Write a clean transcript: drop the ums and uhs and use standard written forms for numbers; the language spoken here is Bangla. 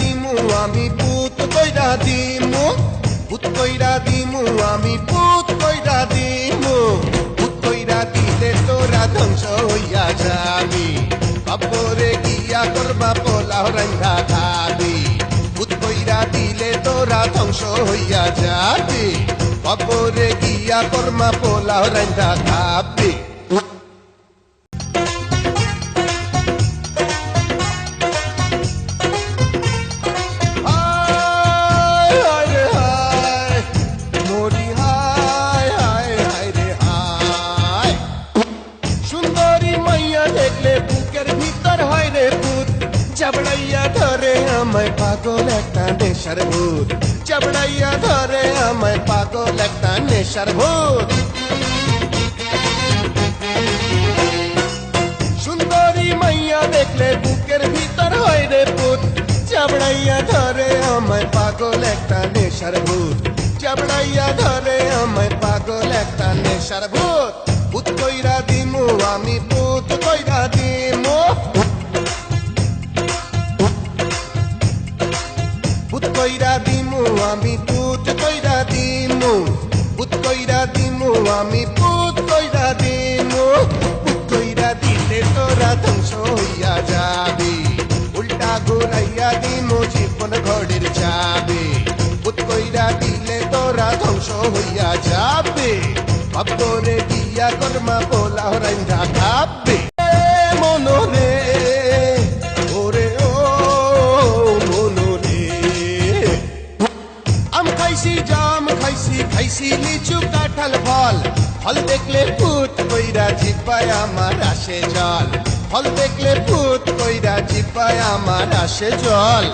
দিমু আমি পুত কইরা দিমু, পুত কইরা দিমু আমি পুত কইরা দিমু, পুত কইরা দিলে তোরা ধ্বংস হইয়া যাবি, বাপরে গিয়া করবা পোলাও রান্ধা খাবি, পুত কইরা দিলে তোরা ধ্বংস হইয়া যাবি, বাপরে গিয়া করমা পোলাও রান্ধা খাবি। দেখলে বুকের ভিতর হয় রে ভূত, চাবড়াইয়া ধরে আমায় পাগল একটা নেশার ভূত, চাবড়াইয়া ধরে আমায় পাগল একটা নেশার ভূত। সুন্দরী মাইয়া দেখলে বুকের ভিতর হয় রে ভূত, চাবড়াইয়া ধরে আমায় পাগল একটা নেশার ভূত, চাবড়াইয়া ধরে আমায় পাগল একটা নেশার ভূত। পুত কইরা দিমু আমি পুত কইরা দিমু, পুত কইরা দিমু আমি পুত কইরা দিমু, পুত কইরা দিমু আমি পুত কইরা দিমু, পুত কইরা দিলে তোরা ধ্বংস হইয়া যাবি, উল্টা ঘুরাইয়া দিমু জীবন ঘরের চাবি, পুত কইরা দিলে তোরা ধ্বংস হইয়া যাবে, বাপরে গিয়া করমা পোলাও রান্ধা খাবি। মনরে ওরে ও মনরে, আম খাইছি জাম খাইছি খাইছি লিচু কাঁঠাল ফল, ফল দেখলে ভূত কইরা জিব্বায় আমার আসে জল, ফল দেখলে ভূত কইরা জিব্বায় আমার আসে জল।